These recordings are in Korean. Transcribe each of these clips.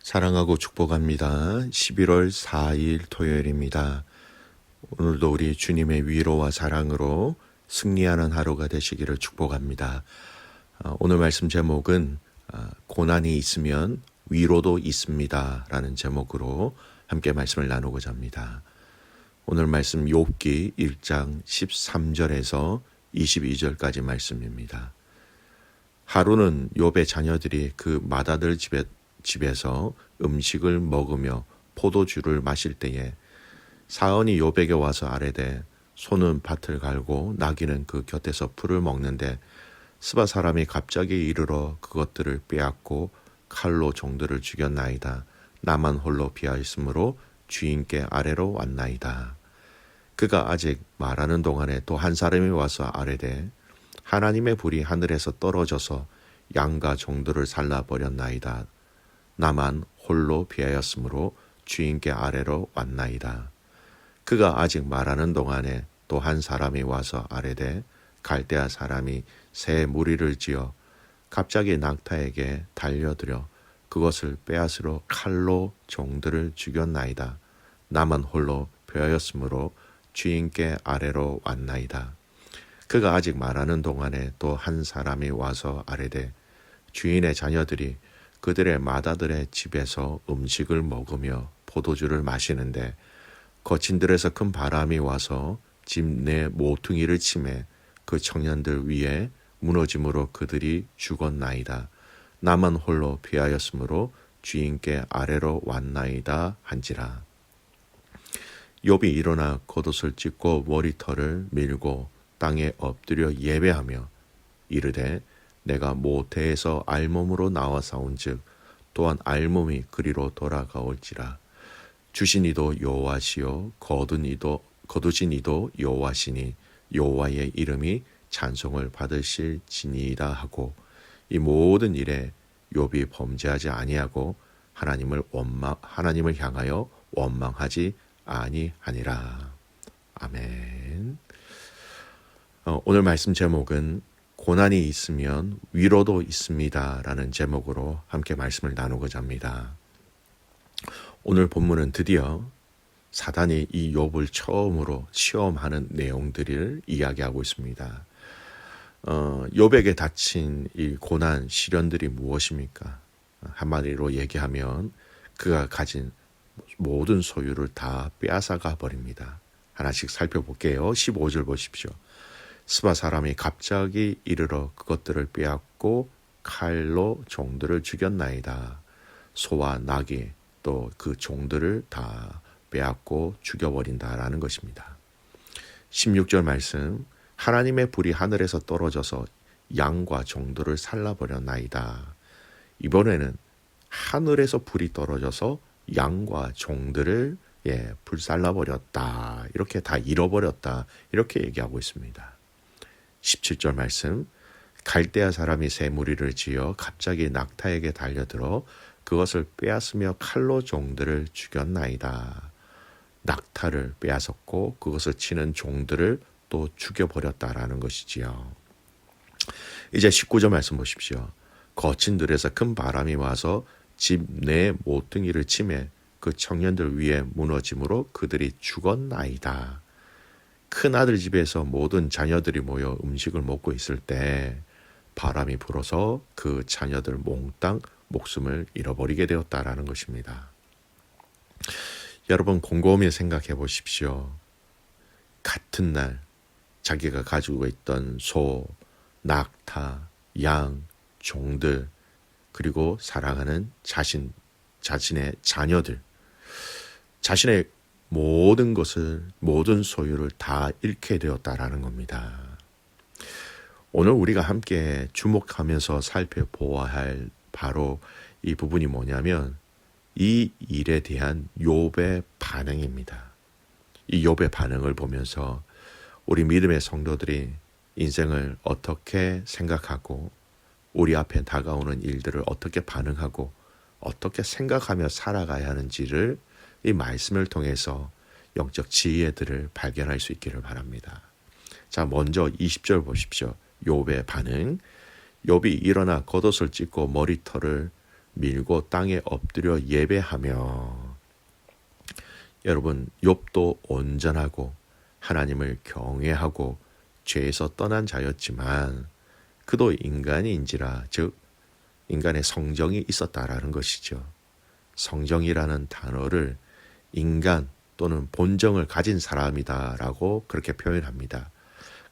사랑하고 축복합니다. 11월 4일 토요일입니다. 오늘도 우리 주님의 위로와 사랑으로 승리하는 하루가 되시기를 축복합니다. 오늘 말씀 제목은 고난이 있으면 위로도 있습니다 라는 제목으로 함께 말씀을 나누고자 합니다. 오늘 말씀 욥기 1장 13절에서 22절까지 말씀입니다. 하루는 욥의 자녀들이 그 맏아들 집에서 음식을 먹으며 포도주를 마실 때에 사언이 욥에게 와서 아뢰되 소는 밭을 갈고 나귀는 그 곁에서 풀을 먹는데 스바 사람이 갑자기 이르러 그것들을 빼앗고 칼로 종들을 죽였나이다. 나만 홀로 비하였으므로 주인께 아래로 왔나이다. 그가 아직 말하는 동안에 또 한 사람이 와서 아뢰되 하나님의 불이 하늘에서 떨어져서 양과 종들을 살라버렸나이다. 나만 홀로 피하였으므로 주인께 아래로 왔나이다. 그가 아직 말하는 동안에 또 한 사람이 와서 아뢰되 갈대아 사람이 새 무리를 지어 갑자기 낙타에게 달려들어 그것을 빼앗으러 칼로 종들을 죽였나이다. 나만 홀로 피하였으므로 주인께 아래로 왔나이다. 그가 아직 말하는 동안에 또 한 사람이 와서 아뢰되 주인의 자녀들이 그들의 맏아들의 집에서 음식을 먹으며 포도주를 마시는데 거친들에서 큰 바람이 와서 집 내 모퉁이를 치매 그 청년들 위에 무너짐으로 그들이 죽었나이다. 나만 홀로 피하였으므로 주인께 아래로 왔나이다 한지라. 욥이 일어나 겉옷을 찢고 머리털을 밀고 땅에 엎드려 예배하며 이르되 내가 모태에서 알몸으로 나와 싸운즉 또한 알몸이 그리로 돌아가올지라. 주신 이도 여호와시요 거두신 이도 여호와시니 여호와의 이름이 찬송을 받으실지니이다 하고 이 모든 일에 욥이 범죄하지 아니하고 하나님을 향하여 원망하지 아니하니라. 아멘. 오늘 말씀 제목은 고난이 있으면 위로도 있습니다 라는 제목으로 함께 말씀을 나누고자 합니다. 오늘 본문은 드디어 사단이 이 욥을 처음으로 시험하는 내용들을 이야기하고 있습니다. 욥에게 닥친 이 고난, 시련들이 무엇입니까? 한마디로 얘기하면 그가 가진 모든 소유를 다 빼앗아가 버립니다. 하나씩 살펴볼게요. 15절 보십시오. 스바 사람이 갑자기 이르러 그것들을 빼앗고 칼로 종들을 죽였나이다. 소와 나귀 또 그 종들을 다 빼앗고 죽여버린다라는 것입니다. 16절 말씀 하나님의 불이 하늘에서 떨어져서 양과 종들을 살라버렸나이다. 이번에는 하늘에서 불이 떨어져서 양과 종들을 불살라버렸다. 이렇게 다 잃어버렸다. 이렇게 얘기하고 있습니다. 17절 말씀 갈대아 사람이 새 무리를 지어 갑자기 낙타에게 달려들어 그것을 빼앗으며 칼로 종들을 죽였나이다. 낙타를 빼앗았고 그것을 치는 종들을 또 죽여버렸다라는 것이지요. 이제 19절 말씀 보십시오. 거친 들에서 큰 바람이 와서 집 내 모퉁이를 치매 그 청년들 위에 무너짐으로 그들이 죽었나이다. 큰아들 집에서 모든 자녀들이 모여 음식을 먹고 있을 때 바람이 불어서 그 자녀들 몽땅 목숨을 잃어버리게 되었다라는 것입니다. 여러분 곰곰이 생각해 보십시오. 같은 날 자기가 가지고 있던 소, 낙타, 양, 종들 그리고 사랑하는 자신의 자녀들 자신의 모든 것을 모든 소유를 다 잃게 되었다라는 겁니다. 오늘 우리가 함께 주목하면서 살펴보아야 할 바로 이 부분이 뭐냐면 이 일에 대한 욥의 반응입니다. 이 욥의 반응을 보면서 우리 믿음의 성도들이 인생을 어떻게 생각하고 우리 앞에 다가오는 일들을 어떻게 반응하고 어떻게 생각하며 살아가야 하는지를 이 말씀을 통해서 영적 지혜들을 발견할 수 있기를 바랍니다. 자, 먼저 20절 보십시오. 욥의 반응. 욥이 일어나 겉옷을 찢고 머리털을 밀고 땅에 엎드려 예배하며. 여러분, 욥도 온전하고 하나님을 경외하고 죄에서 떠난 자였지만 그도 인간인지라, 즉 인간의 성정이 있었다라는 것이죠. 성정이라는 단어를 인간 또는 본정을 가진 사람이다라고 그렇게 표현합니다.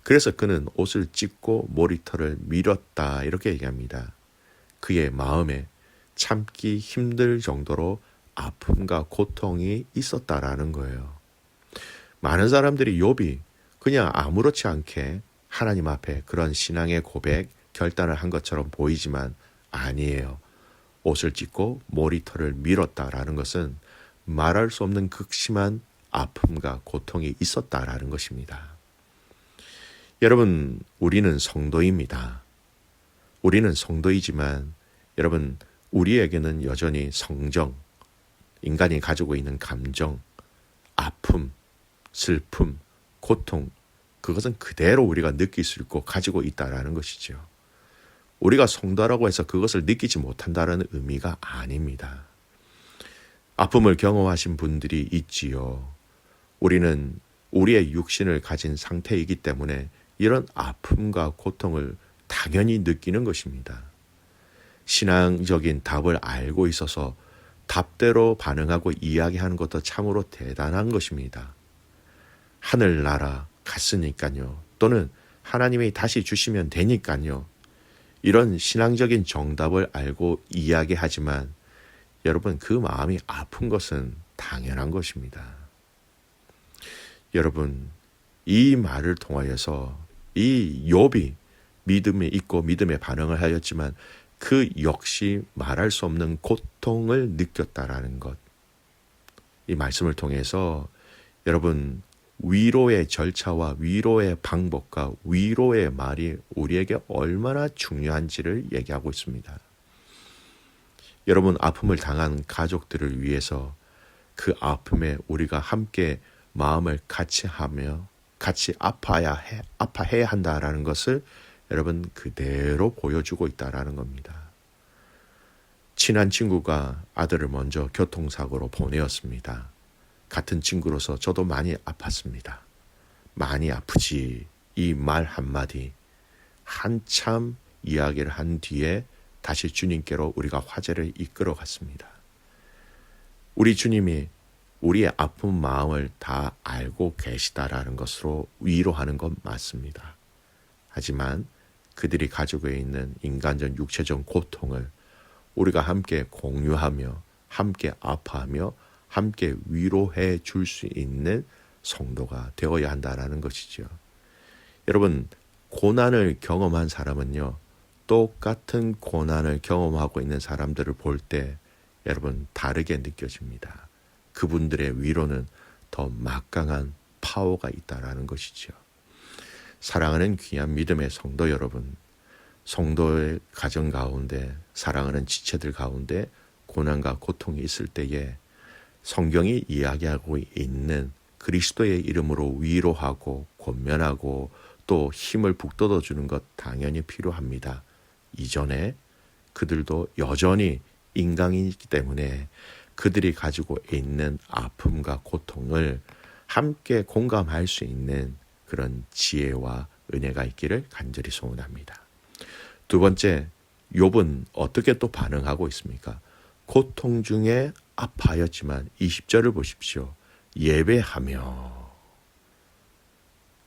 그래서 그는 옷을 찢고 머리털을 밀었다 이렇게 얘기합니다. 그의 마음에 참기 힘들 정도로 아픔과 고통이 있었다라는 거예요. 많은 사람들이 욥이 그냥 아무렇지 않게 하나님 앞에 그런 신앙의 고백, 결단을 한 것처럼 보이지만 아니에요. 옷을 찢고 머리털을 밀었다라는 것은 말할 수 없는 극심한 아픔과 고통이 있었다라는 것입니다. 여러분, 우리는 성도입니다. 우리는 성도이지만 여러분, 우리에게는 여전히 성정, 인간이 가지고 있는 감정, 아픔, 슬픔, 고통, 그것은 그대로 우리가 느낄 수 있고 가지고 있다라는 것이죠. 우리가 성도라고 해서 그것을 느끼지 못한다는 의미가 아닙니다. 아픔을 경험하신 분들이 있지요. 우리는 우리의 육신을 가진 상태이기 때문에 이런 아픔과 고통을 당연히 느끼는 것입니다. 신앙적인 답을 알고 있어서 답대로 반응하고 이야기하는 것도 참으로 대단한 것입니다. 하늘나라 갔으니까요. 또는 하나님이 다시 주시면 되니까요. 이런 신앙적인 정답을 알고 이야기하지만 여러분, 그 마음이 아픈 것은 당연한 것입니다. 여러분, 이 말을 통하여서 이 욥이 믿음에 있고 믿음에 반응을 하였지만 그 역시 말할 수 없는 고통을 느꼈다라는 것. 이 말씀을 통해서 여러분, 위로의 절차와 위로의 방법과 위로의 말이 우리에게 얼마나 중요한지를 얘기하고 있습니다. 여러분, 아픔을 당한 가족들을 위해서 그 아픔에 우리가 함께 마음을 같이 하며 같이 아파해야 한다라는 것을 여러분 그대로 보여주고 있다라는 겁니다. 친한 친구가 아들을 먼저 교통사고로 보내었습니다. 같은 친구로서 저도 많이 아팠습니다. 많이 아프지, 이 말 한마디 한참 이야기를 한 뒤에 다시 주님께로 우리가 화제를 이끌어 갔습니다. 우리 주님이 우리의 아픈 마음을 다 알고 계시다라는 것으로 위로하는 건 맞습니다. 하지만 그들이 가지고 있는 인간적 육체적 고통을 우리가 함께 공유하며 함께 아파하며 함께 위로해 줄 수 있는 성도가 되어야 한다는 것이죠. 여러분, 고난을 경험한 사람은요, 똑같은 고난을 경험하고 있는 사람들을 볼 때 여러분 다르게 느껴집니다. 그분들의 위로는 더 막강한 파워가 있다는 것이죠. 사랑하는 귀한 믿음의 성도 여러분, 성도의 가정 가운데, 사랑하는 지체들 가운데 고난과 고통이 있을 때에 성경이 이야기하고 있는 그리스도의 이름으로 위로하고 권면하고 또 힘을 북돋워 주는 것 당연히 필요합니다. 이전에 그들도 여전히 인간이기 때문에 그들이 가지고 있는 아픔과 고통을 함께 공감할 수 있는 그런 지혜와 은혜가 있기를 간절히 소원합니다. 두 번째, 욥은 어떻게 또 반응하고 있습니까? 고통 중에 아파하였지만 20절을 보십시오. 예배하며.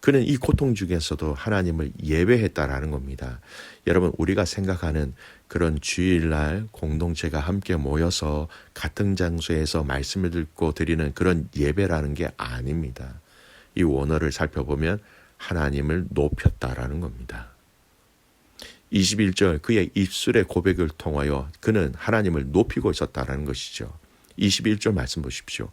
그는 이 고통 중에서도 하나님을 예배했다라는 겁니다. 여러분, 우리가 생각하는 그런 주일날 공동체가 함께 모여서 같은 장소에서 말씀을 듣고 드리는 그런 예배라는 게 아닙니다. 이 원어를 살펴보면 하나님을 높였다라는 겁니다. 21절, 그의 입술의 고백을 통하여 그는 하나님을 높이고 있었다라는 것이죠. 21절 말씀 보십시오.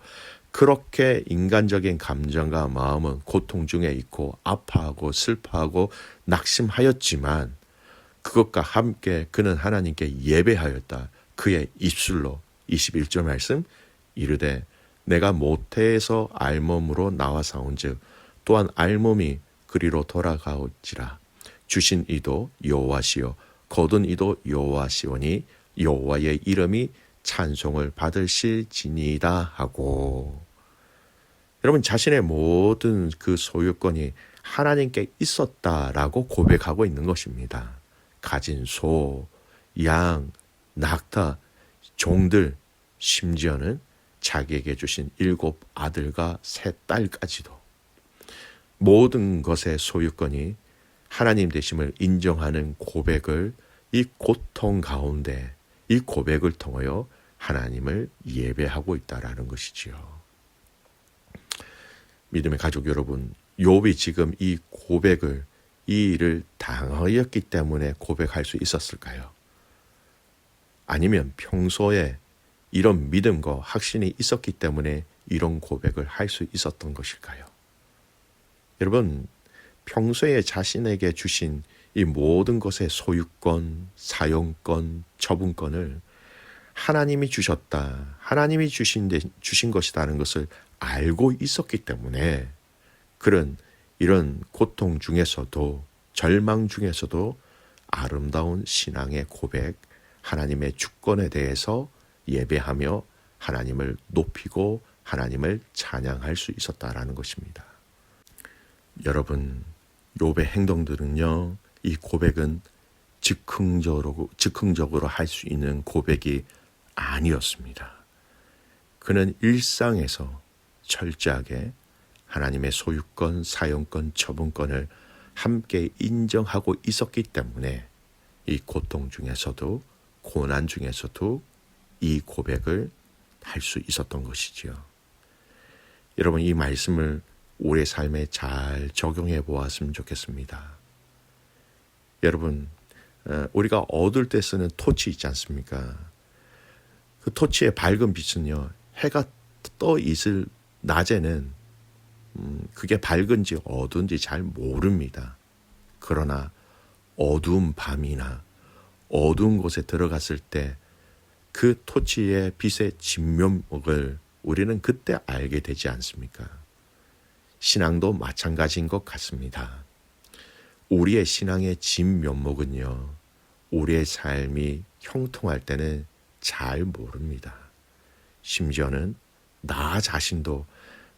그렇게 인간적인 감정과 마음은 고통 중에 있고 아파하고 슬퍼하고 낙심하였지만 그것과 함께 그는 하나님께 예배하였다. 그의 입술로. 21절 말씀, 이르되 내가 모태에서 알몸으로 나와사온즉 또한 알몸이 그리로 돌아가올지라. 주신 이도 여호와시요 거둔 이도 여호와시오니 여호와의 이름이 찬송을 받으실지니이다 하고, 여러분 자신의 모든 그 소유권이 하나님께 있었다라고 고백하고 있는 것입니다. 가진 소, 양, 낙타, 종들, 심지어는 자기에게 주신 7 아들과 3 딸까지도 모든 것의 소유권이 하나님 되심을 인정하는 고백을 이 고통 가운데 이 고백을 통하여 하나님을 예배하고 있다라는 것이지요. 믿음의 가족 여러분, 욥이 지금 이 고백을, 이 일을 당하였기 때문에 고백할 수 있었을까요? 아니면 평소에 이런 믿음과 확신이 있었기 때문에 이런 고백을 할 수 있었던 것일까요? 여러분, 평소에 자신에게 주신 이 모든 것의 소유권, 사용권, 처분권을 하나님이 주셨다, 하나님이 주신 것이라는 것을 알고 있었기 때문에 이런 고통 중에서도, 절망 중에서도 아름다운 신앙의 고백, 하나님의 주권에 대해서 예배하며 하나님을 높이고 하나님을 찬양할 수 있었다라는 것입니다. 여러분, 욥의 행동들은요, 이 고백은 즉흥적으로 할 수 있는 고백이 아니었습니다. 그는 일상에서 철저하게 하나님의 소유권, 사용권, 처분권을 함께 인정하고 있었기 때문에 이 고통 중에서도, 고난 중에서도 이 고백을 할 수 있었던 것이지요. 여러분, 이 말씀을 우리의 삶에 잘 적용해 보았으면 좋겠습니다. 여러분, 우리가 어두울 때 쓰는 토치 있지 않습니까? 그 토치의 밝은 빛은요, 해가 떠 있을 낮에는 그게 밝은지 어두운지 잘 모릅니다. 그러나 어두운 밤이나 어두운 곳에 들어갔을 때 그 토치의 빛의 진면목을 우리는 그때 알게 되지 않습니까? 신앙도 마찬가지인 것 같습니다. 우리의 신앙의 진면목은요, 우리의 삶이 형통할 때는 잘 모릅니다. 심지어는 나 자신도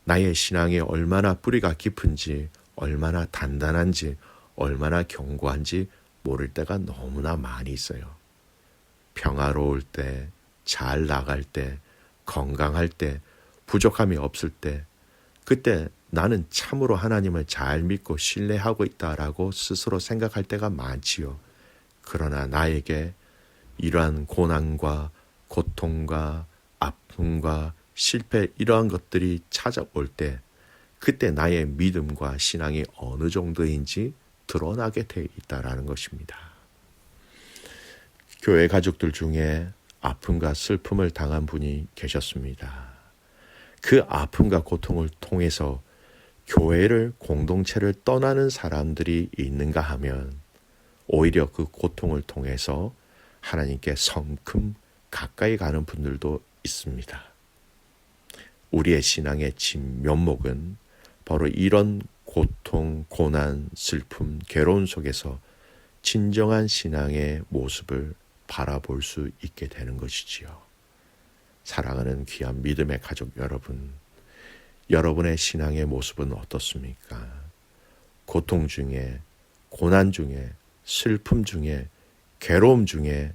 나의 신앙이 얼마나 뿌리가 깊은지, 얼마나 단단한지, 얼마나 견고한지 모를 때가 너무나 많이 있어요. 평화로울 때, 잘 나갈 때, 건강할 때, 부족함이 없을 때, 그때 나는 참으로 하나님을 잘 믿고 신뢰하고 있다라고 스스로 생각할 때가 많지요. 그러나 나에게 이러한 고난과 고통과 아픔과 실패, 이러한 것들이 찾아올 때, 그때 나의 믿음과 신앙이 어느 정도인지 드러나게 돼 있다라는 것입니다. 교회 가족들 중에 아픔과 슬픔을 당한 분이 계셨습니다. 그 아픔과 고통을 통해서 교회를, 공동체를 떠나는 사람들이 있는가 하면 오히려 그 고통을 통해서 하나님께 성큼 가까이 가는 분들도 있습니다. 우리의 신앙의 진면목은 바로 이런 고통, 고난, 슬픔, 괴로움 속에서 진정한 신앙의 모습을 바라볼 수 있게 되는 것이지요. 사랑하는 귀한 믿음의 가족 여러분, 여러분의 신앙의 모습은 어떻습니까? 고통 중에, 고난 중에, 슬픔 중에, 괴로움 중에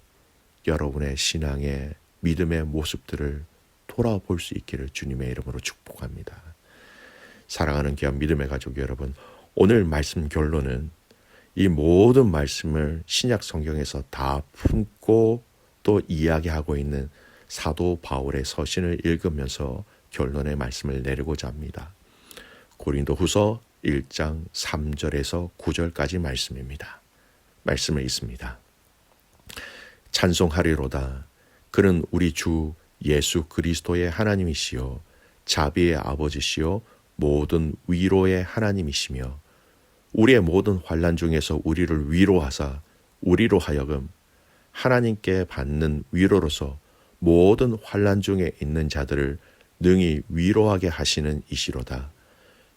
여러분의 신앙의 믿음의 모습들을 돌아볼 수 있기를 주님의 이름으로 축복합니다. 사랑하는 귀한 믿음의 가족 여러분, 오늘 말씀 결론은 이 모든 말씀을 신약 성경에서 다 품고 또 이야기하고 있는 사도 바울의 서신을 읽으면서 결론의 말씀을 내리고자 합니다. 고린도후서 1장 3절에서 9절까지 말씀입니다. 말씀을 읽습니다. 찬송하리로다. 그는 우리 주 예수 그리스도의 하나님이시요 자비의 아버지시요 모든 위로의 하나님이시며 우리의 모든 환난 중에서 우리를 위로하사 우리로 하여금 하나님께 받는 위로로서 모든 환난 중에 있는 자들을 능히 위로하게 하시는 이시로다.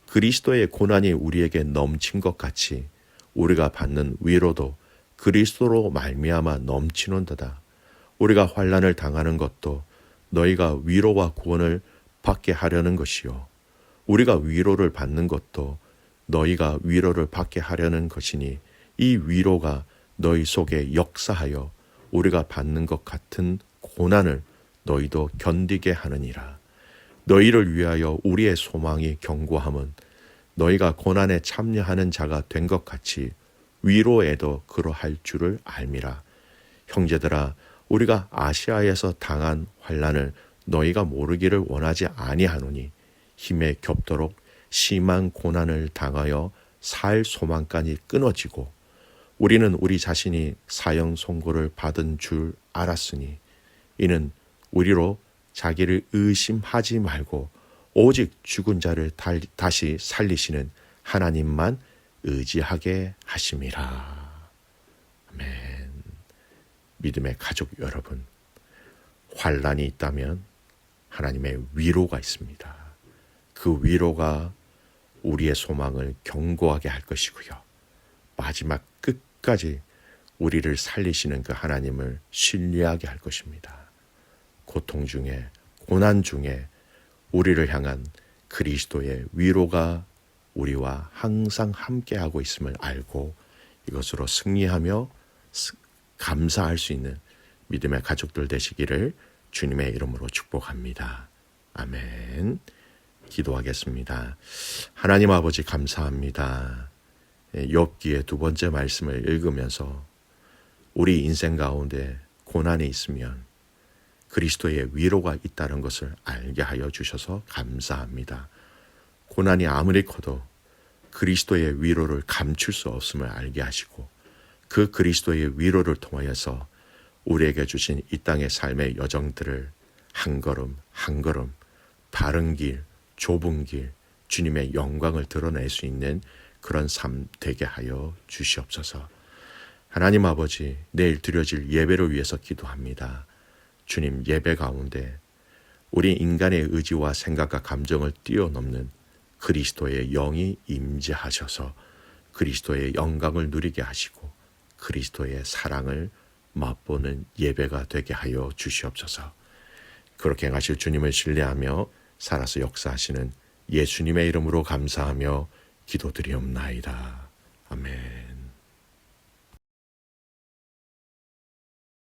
그리스도의 고난이 우리에게 넘친 것 같이 우리가 받는 위로도 그리스도로 말미암아 넘치는도다. 우리가 환난을 당하는 것도 너희가 위로와 구원을 받게 하려는 것이요 우리가 위로를 받는 것도 너희가 위로를 받게 하려는 것이니 이 위로가 너희 속에 역사하여 우리가 받는 것 같은 고난을 너희도 견디게 하느니라. 너희를 위하여 우리의 소망이 견고함은 너희가 고난에 참여하는 자가 된 것 같이 위로에도 그러할 줄을 알미라. 형제들아, 우리가 아시아에서 당한 환난을 너희가 모르기를 원하지 아니하노니 힘에 겹도록 심한 고난을 당하여 살 소망까지 끊어지고 우리는 우리 자신이 사형 선고를 받은 줄 알았으니 이는 우리로 자기를 의심하지 말고 오직 죽은 자를 다시 살리시는 하나님만 의지하게 하심이라. 아멘. 믿음의 가족 여러분, 환난이 있다면 하나님의 위로가 있습니다. 그 위로가 우리의 소망을 견고하게 할 것이고요. 마지막 끝까지 우리를 살리시는 그 하나님을 신뢰하게 할 것입니다. 고통 중에, 고난 중에 우리를 향한 그리스도의 위로가 우리와 항상 함께하고 있음을 알고 이것으로 승리하며 감사할 수 있는 믿음의 가족들 되시기를 주님의 이름으로 축복합니다. 아멘. 기도하겠습니다. 하나님 아버지 감사합니다. 욥기의 두 번째 말씀을 읽으면서 우리 인생 가운데 고난이 있으면 그리스도의 위로가 있다는 것을 알게 하여 주셔서 감사합니다. 고난이 아무리 커도 그리스도의 위로를 감출 수 없음을 알게 하시고 그 그리스도의 위로를 통하여서 우리에게 주신 이 땅의 삶의 여정들을 한 걸음 한 걸음 바른 길, 좁은 길, 주님의 영광을 드러낼 수 있는 그런 삶 되게 하여 주시옵소서. 하나님 아버지, 내일 드려질 예배를 위해서 기도합니다. 주님, 예배 가운데 우리 인간의 의지와 생각과 감정을 뛰어넘는 그리스도의 영이 임재하셔서 그리스도의 영광을 누리게 하시고 그리스도의 사랑을 맛보는 예배가 되게 하여 주시옵소서. 그렇게 행하실 주님을 신뢰하며 살아서 역사하시는 예수님의 이름으로 감사하며 기도드리옵나이다. 아멘.